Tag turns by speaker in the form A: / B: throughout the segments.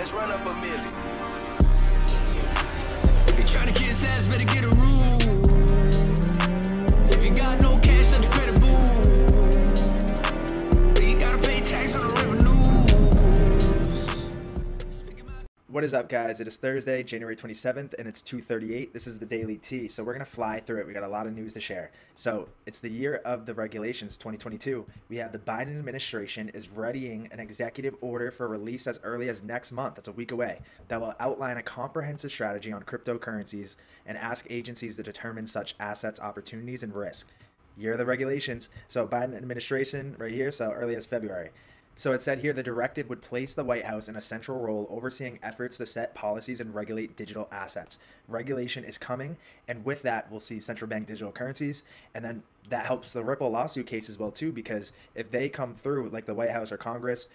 A: let's run up a milli.
B: If you're trying to kiss ass, better get a room. If you got no cash, let the credit boom. You gotta pay tax on the revenues.
C: What is up, guys? It is Thursday, January 27th, and it's 2:38. This is the Daily T, so we're going to fly through it. We got a lot of news to share. So it's the year of the regulations, 2022. We have the Biden administration is readying an executive order for release as early as next month. That's a week away. That will outline a comprehensive strategy on cryptocurrencies and ask agencies to determine such assets, opportunities, and risk. Year of the regulations. So Biden administration right here, so early as February. So it said here the directive would place the White House in a central role overseeing efforts to set policies and regulate digital assets. Regulation is coming, and with that, we'll see central bank digital currencies, and then that helps the Ripple lawsuit case as well too, because if they come through like the White House or Congress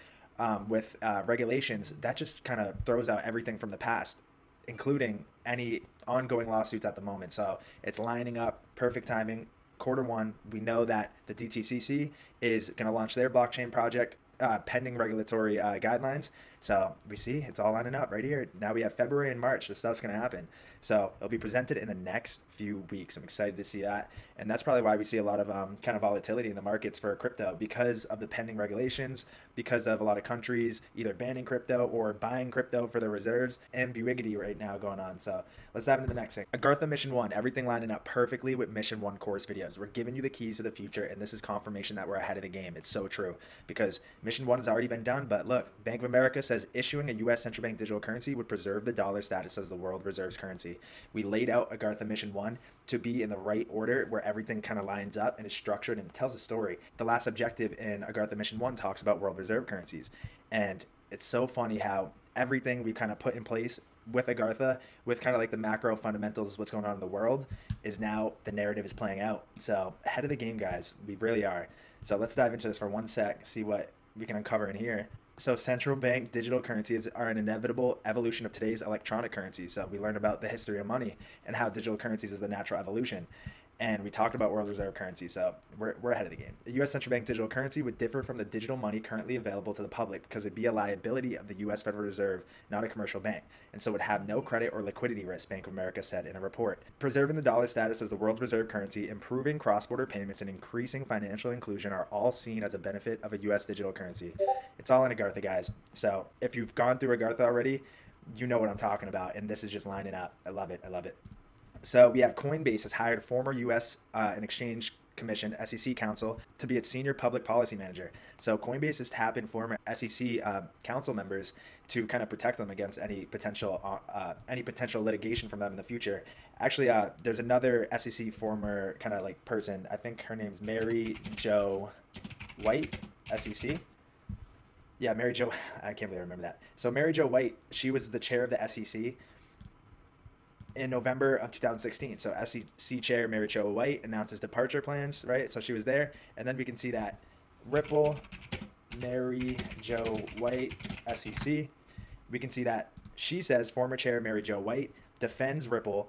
C: with regulations, that just kind of throws out everything from the past, including any ongoing lawsuits at the moment. So it's lining up, perfect timing. Q1, we know that the DTCC is going to launch their blockchain project pending regulatory guidelines. So we see it's all lining up right here. Now we have February and March. This stuff's going to happen. So it'll be presented in the next few weeks. I'm excited to see that. And that's probably why we see a lot of kind of volatility in the markets for crypto, because of the pending regulations, because of a lot of countries either banning crypto or buying crypto for their reserves. Ambiguity right now going on. So let's dive into the next thing. Agartha Mission 1, everything lining up perfectly with Mission 1 course videos. We're giving you the keys to the future, and this is confirmation that we're ahead of the game. It's so true, because Mission 1 has already been done, but look, Bank of America says issuing a U.S. central bank digital currency would preserve the dollar status as the world reserves currency. We laid out Agartha Mission 1 to be in the right order, where everything kind of lines up and is structured and tells a story. The last objective in Agartha Mission 1 talks about world reserve currencies, and it's so funny how everything we've kind of put in place with Agartha, with kind of like the macro fundamentals of what's going on in the world, is now the narrative is playing out. So ahead of the game, guys, we really are. So let's dive into this for 1 sec, see what we can uncover in here. So central bank digital currencies are an inevitable evolution of today's electronic currencies. So we learned about the history of money and how digital currencies is the natural evolution. And we talked about world reserve currency, so we're ahead of the game. The U.S. central bank digital currency would differ from the digital money currently available to the public because it'd be a liability of the U.S. Federal Reserve, not a commercial bank, and so would have no credit or liquidity risk, Bank of America said in a report. Preserving the dollar status as the world's reserve currency, improving cross-border payments, and increasing financial inclusion are all seen as a benefit of a U.S. digital currency. It's all in Agartha, guys. So if you've gone through Agartha already, you know what I'm talking about, and this is just lining up. I love it. I love it. So we have Coinbase has hired former U.S. and Exchange Commission SEC counsel to be its senior public policy manager. So Coinbase has tapping former SEC council members to kind of protect them against any potential litigation from them in the future. Actually, there's another SEC former kind of like person. I think her name's Mary Jo White, SEC. Yeah, Mary Jo. I can't really remember that. So Mary Jo White, she was the chair of the SEC in November of 2016. So SEC Chair Mary Jo White announces departure plans, right? So she was there. And then we can see that Ripple, Mary Jo White, SEC. We can see that she says former Chair Mary Jo White defends Ripple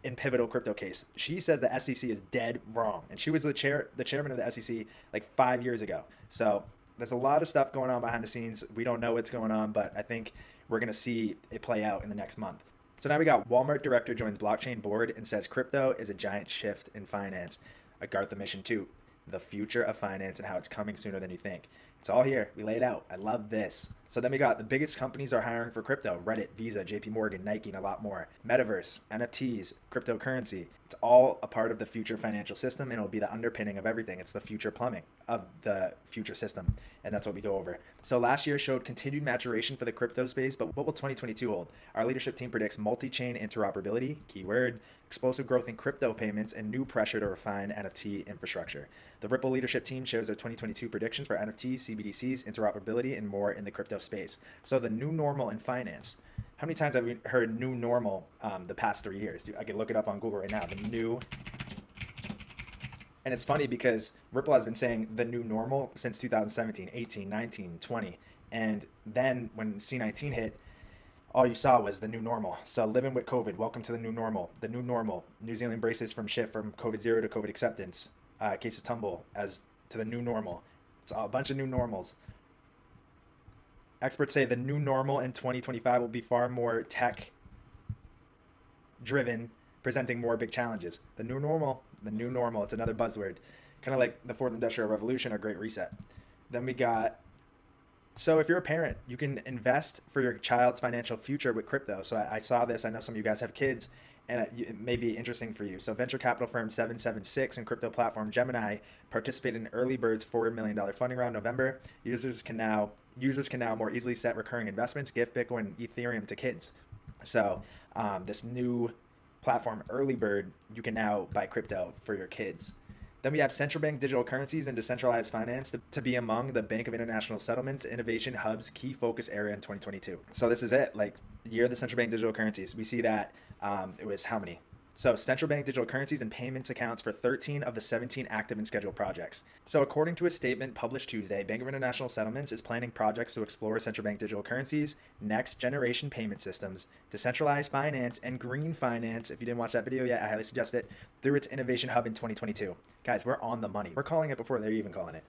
C: in pivotal crypto case. She says the SEC is dead wrong. And she was the chairman of the SEC like 5 years ago. So there's a lot of stuff going on behind the scenes. We don't know what's going on, but I think we're going to see it play out in the next month. So now we got Walmart director joins blockchain board and says crypto is a giant shift in finance. Agartha Mission 2, the future of finance and how it's coming sooner than you think. It's all here. We laid out. I love this. So then we got the biggest companies are hiring for crypto. Reddit, Visa, JP Morgan, Nike, and a lot more. Metaverse, NFTs, cryptocurrency. It's all a part of the future financial system, and it'll be the underpinning of everything. It's the future plumbing of the future system, and that's what we go over. So last year showed continued maturation for the crypto space, but what will 2022 hold? Our leadership team predicts multi-chain interoperability, keyword, explosive growth in crypto payments, and new pressure to refine NFT infrastructure. The Ripple leadership team shares their 2022 predictions for NFTs, CBDCs, interoperability, and more in the crypto space. So the new normal in finance. How many times have we heard new normal the past 3 years? I can look it up on Google right now. The new. And it's funny because Ripple has been saying the new normal since 2017, 18, 19, 20. And then when C19 hit, all you saw was the new normal. So living with COVID, welcome to the new normal. The new normal. New Zealand braces from shift from COVID zero to COVID acceptance. Cases tumble as to the new normal. It's a bunch of new normals. Experts say the new normal in 2025 will be far more tech driven, presenting more big challenges. The new normal, it's another buzzword. Kind of like the fourth industrial revolution or great reset. Then we got, so if you're a parent, you can invest for your child's financial future with crypto. So I saw this. I know some of you guys have kids, and it may be interesting for you. So venture capital firm 776 and crypto platform Gemini participated in Early Bird's $4 million funding round in November. Users can now more easily set recurring investments, gift Bitcoin and Ethereum to kids. So this new platform, Early Bird, you can now buy crypto for your kids. Then we have central bank digital currencies and decentralized finance to be among the Bank of International Settlements Innovation Hub's key focus area in 2022. So this is it, like year of the central bank digital currencies. We see that it was how many? So central bank digital currencies and payments accounts for 13 of the 17 active and scheduled projects. So according to a statement published Tuesday, Bank of International Settlements is planning projects to explore central bank digital currencies, next generation payment systems, decentralized finance, and green finance. If you didn't watch that video yet, I highly suggest it, through its innovation hub in 2022. Guys, we're on the money. We're calling it before they're even calling it.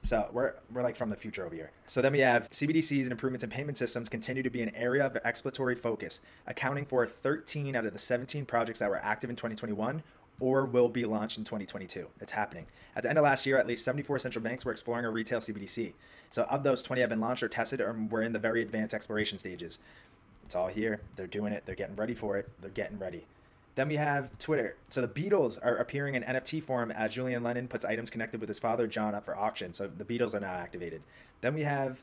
C: So we're like from the future over here. So then we have CBDCs and improvements in payment systems continue to be an area of exploratory focus, accounting for 13 out of the 17 projects that were active in 2021 or will be launched in 2022. It's happening. At the end of last year, at least 74 central banks were exploring a retail CBDC. So of those, 20 have been launched or tested or were in the very advanced exploration stages. It's all here. They're doing it. They're getting ready for it. They're getting ready. Then we have Twitter. So the Beatles are appearing in NFT form as Julian Lennon puts items connected with his father John up for auction. So the Beatles are now activated. Then we have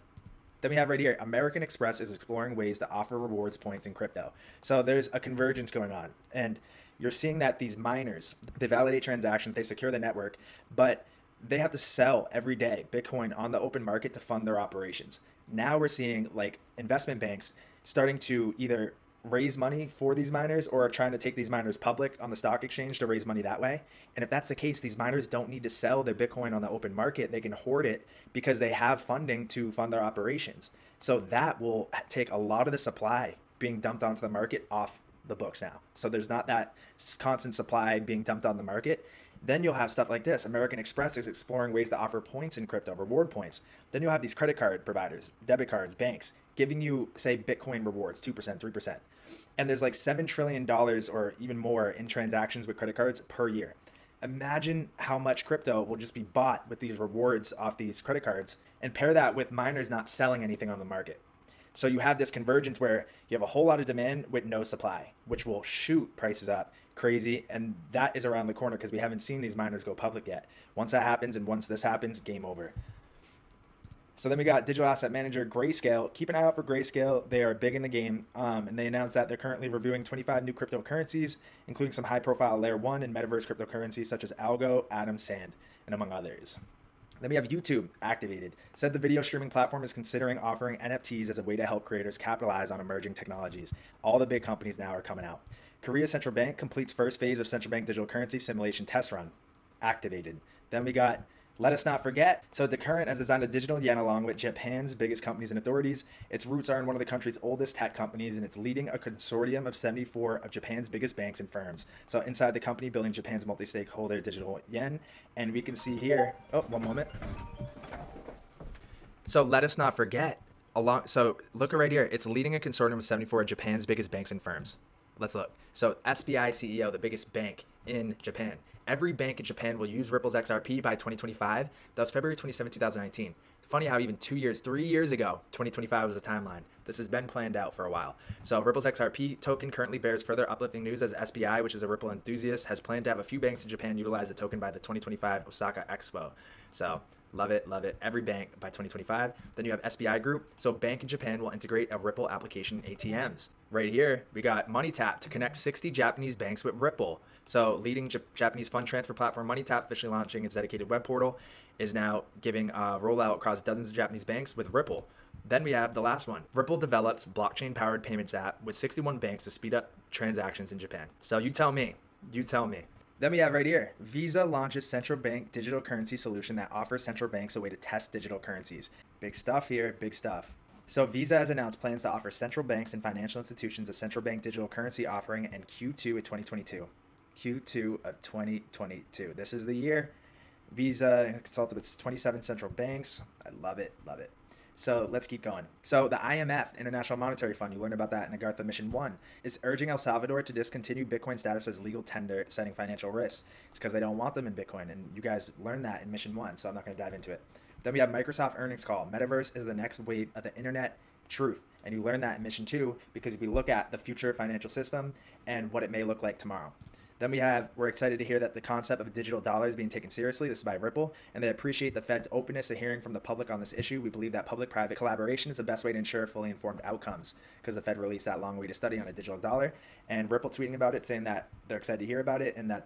C: right here, American Express is exploring ways to offer rewards points in crypto. So there's a convergence going on. And you're seeing that these miners, they validate transactions, they secure the network, but they have to sell every day Bitcoin on the open market to fund their operations. Now we're seeing like investment banks starting to either raise money for these miners or are trying to take these miners public on the stock exchange to raise money that way. And if that's the case, these miners don't need to sell their Bitcoin on the open market. They can hoard it because they have funding to fund their operations. So that will take a lot of the supply being dumped onto the market off the books now. So there's not that constant supply being dumped on the market. Then you'll have stuff like this. American Express is exploring ways to offer points in crypto, reward points. Then you'll have these credit card providers, debit cards, banks, giving you, say, Bitcoin rewards, 2%, 3%. And there's like $7 trillion or even more in transactions with credit cards per year. Imagine how much crypto will just be bought with these rewards off these credit cards, and pair that with miners not selling anything on the market. So you have this convergence where you have a whole lot of demand with no supply, which will shoot prices up crazy. And that is around the corner because we haven't seen these miners go public yet. Once that happens and once this happens, game over. So then we got digital asset manager Grayscale. Keep an eye out for Grayscale. They are big in the game. And they announced that they're currently reviewing 25 new cryptocurrencies, including some high-profile Layer 1 and metaverse cryptocurrencies such as Algo, Atom, Sand, and among others. Then we have YouTube activated. Said the video streaming platform is considering offering NFTs as a way to help creators capitalize on emerging technologies. All the big companies now are coming out. Korea Central Bank completes first phase of central bank digital currency simulation test run. Activated. Then we got Let Us Not Forget. So Decurrent has designed a digital yen along with Japan's biggest companies and authorities. Its roots are in one of the country's oldest tech companies, and it's leading a consortium of 74 of Japan's biggest banks and firms. So inside the company, building Japan's multi-stakeholder digital yen. And we can see here, oh, one moment. So Let Us Not Forget. So look right here. It's leading a consortium of 74 of Japan's biggest banks and firms. Let's look. So SBI CEO, the biggest bank in Japan. Every bank in Japan will use Ripple's XRP by 2025. That was February 27, 2019. Funny how even 3 years ago, 2025 was the timeline. This has been planned out for a while. So Ripple's XRP token currently bears further uplifting news as SBI, which is a Ripple enthusiast, has planned to have a few banks in Japan utilize the token by the 2025 Osaka Expo. So love it, love it. Every bank by 2025. Then you have SBI Group. So bank in Japan will integrate a Ripple application ATMs. Right here, we got MoneyTap to connect 60 Japanese banks with Ripple. So leading Japanese fund transfer platform MoneyTap, officially launching its dedicated web portal, is now giving a rollout across dozens of Japanese banks with Ripple. Then we have the last one. Ripple develops blockchain-powered payments app with 61 banks to speed up transactions in Japan. So you tell me. You tell me. Then we have right here, Visa launches central bank digital currency solution that offers central banks a way to test digital currencies. Big stuff here, big stuff. So Visa has announced plans to offer central banks and financial institutions a central bank digital currency offering in Q2 of 2022. Q2 of 2022. This is the year. Visa consulted with 27 central banks. I love it, love it. So let's keep going. So the IMF, International Monetary Fund, you learned about that in Agartha Mission 1, is urging El Salvador to discontinue Bitcoin status as legal tender, setting financial risks. It's because they don't want them in Bitcoin, and you guys learned that in Mission 1, so I'm not going to dive into it. Then we have Microsoft earnings call. Metaverse is the next wave of the internet truth. And you learn that in Mission 2 because if we look at the future financial system and what it may look like tomorrow. Then we're excited to hear that the concept of a digital dollar is being taken seriously. This is by Ripple, and they appreciate the Fed's openness to hearing from the public on this issue. We believe that public-private collaboration is the best way to ensure fully informed outcomes because the Fed released that long way to study on a digital dollar. And Ripple tweeting about it, saying that they're excited to hear about it and that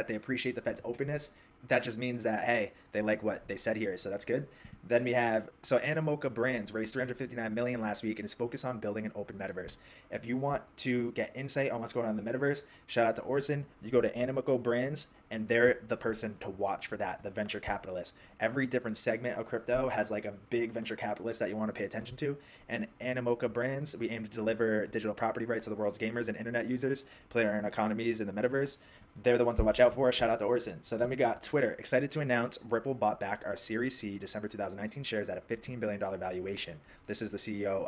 C: they appreciate the Fed's openness. That just means that, hey, they like what they said here, so that's good. Then we have, so Animoca Brands raised $359 million last week and is focused on building an open metaverse. If you want to get insight on what's going on in the metaverse, shout out to Orson. You go to Animoca Brands, and they're the person to watch for that, the venture capitalist. Every different segment of crypto has like a big venture capitalist that you want to pay attention to. And Animoca Brands, we aim to deliver digital property rights to the world's gamers and internet users, player and economies in the metaverse. They're the ones to watch out for. Shout out to Orson. So then we got Twitter. Excited to announce Ripple bought back our Series C December 2019 shares at a $15 billion valuation. This is the CEO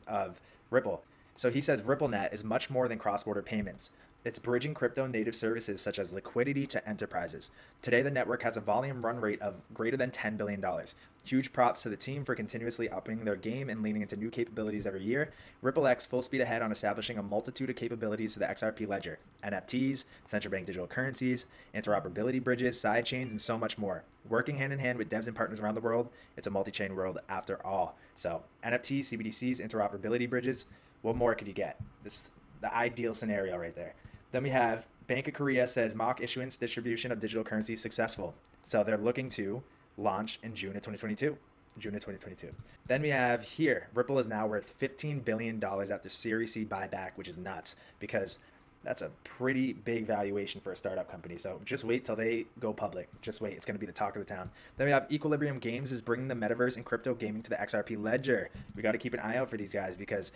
C: of Ripple. So he says RippleNet is much more than cross-border payments. It's bridging crypto native services such as liquidity to enterprises. Today, the network has a volume run rate of greater than $10 billion. Huge props to the team for continuously upping their game and leaning into new capabilities every year. RippleX full speed ahead on establishing a multitude of capabilities to the XRP ledger, NFTs, central bank digital currencies, interoperability bridges, sidechains, and so much more. Working hand in hand with devs and partners around the world, it's a multi-chain world after all. So NFTs, CBDCs, interoperability bridges, what more could you get? This is the ideal scenario right there. Then we have Bank of Korea says mock issuance distribution of digital currency successful. So they're looking to launch in June of 2022. Then we have here, Ripple is now worth $15 billion after Series C buyback, which is nuts because that's a pretty big valuation for a startup company. So just wait till they go public. Just wait. It's going to be the talk of the town. Then we have Equilibrium Games is bringing the metaverse and crypto gaming to the XRP ledger. We got to keep an eye out for these guys because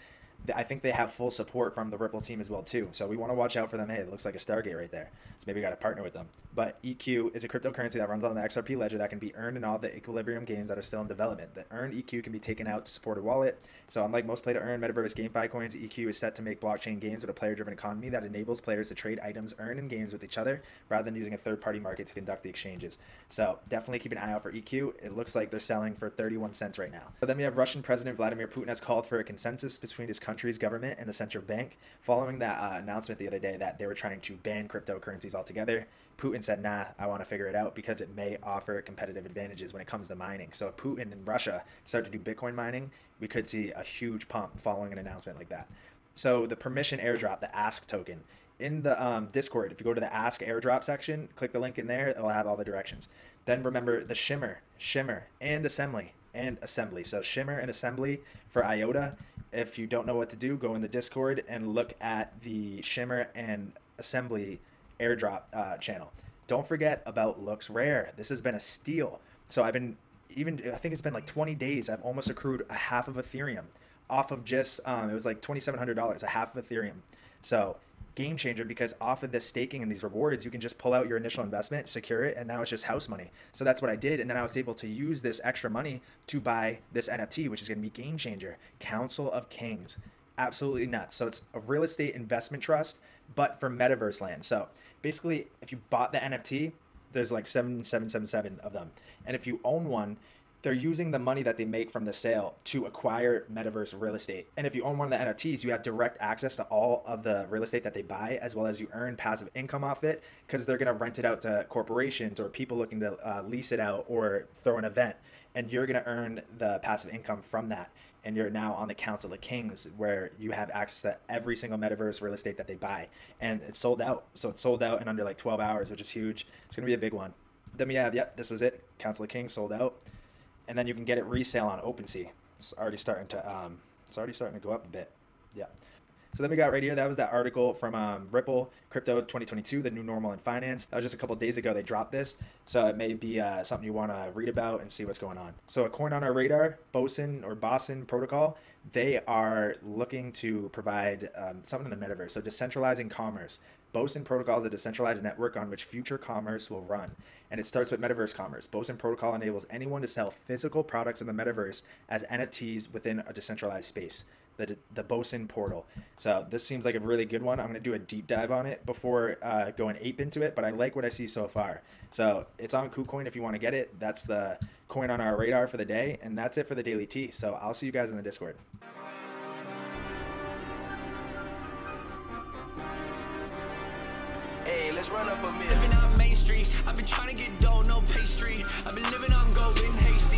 C: I think they have full support from the Ripple team as well too. So we want to watch out for them. Hey, it looks like a Stargate right there. So maybe we got to partner with them. But EQ is a cryptocurrency that runs on the XRP ledger that can be earned in all the Equilibrium games that are still in development. The earned EQ can be taken out to support a wallet. So unlike most play-to-earn metaverse GameFi coins, EQ is set to make blockchain games with a player-driven economy that enables players to trade items earned in games with each other rather than using a third-party market to conduct the exchanges. So definitely keep an eye out for EQ. It looks like they're selling for 31 cents right now. So then we have Russian President Vladimir Putin has called for a consensus between his country's government and the central bank following that announcement the other day that they were trying to ban cryptocurrencies altogether. Putin said, nah, I want to figure it out because it may offer competitive advantages when it comes to mining. So if Putin and Russia start to do Bitcoin mining, we could see a huge pump following an announcement like that. So the permission airdrop, the Ask token, in the Discord, if you go to the Ask airdrop section, click the link in there, it'll have all the directions. Then remember the Shimmer, and Assembly. So Shimmer and Assembly for IOTA. If you don't know what to do, go in the Discord and look at the Shimmer and Assembly airdrop channel. Don't forget about Looks Rare. This has been a steal. So I think it's been like 20 days. I've almost accrued a half of Ethereum off of just, it was like $2,700, a half of Ethereum. So game changer because off of this staking and these rewards, you can just pull out your initial investment, secure it, and now it's just house money. So that's what I did. And then I was able to use this extra money to buy this NFT, which is going to be game changer. Council of Kings. Absolutely nuts. So it's a real estate investment trust, but for metaverse land. So basically, if you bought the NFT, there's like 777 of them. And if you own one, they're using the money that they make from the sale to acquire metaverse real estate. And if you own one of the NFTs, you have direct access to all of the real estate that they buy, as well as you earn passive income off it because they're going to rent it out to corporations or people looking to lease it out or throw an event. And you're going to earn the passive income from that. And you're now on the Council of Kings where you have access to every single metaverse real estate that they buy. And it's sold out. So it's sold out in under like 12 hours, which is huge. It's going to be a big one. Then we have, this was it. Council of Kings sold out. And then you can get it resale on OpenSea. It's already starting to go up a bit. Yeah. So then we got right here, that was that article from Ripple, Crypto 2022, the new normal in finance. That was just a couple days ago they dropped this. So it may be something you want to read about and see what's going on. So a coin on our radar, Boson Protocol, they are looking to provide something in the metaverse. So decentralizing commerce. Boson Protocol is a decentralized network on which future commerce will run, and it starts with metaverse commerce. Boson Protocol enables anyone to sell physical products in the metaverse as NFTs within a decentralized space. The Boson portal. So this seems like a really good one. I'm going to do a deep dive on it before going ape into it, but I like what I see so far. So it's on KuCoin if you want to get it. That's the coin on our radar for the day, and that's it for the Daily T. So I'll see you guys in the Discord.
B: Hey, let's run up a minute. Living on Main Street, I've been trying to get dough, no pastry. I've been living on golden hasty.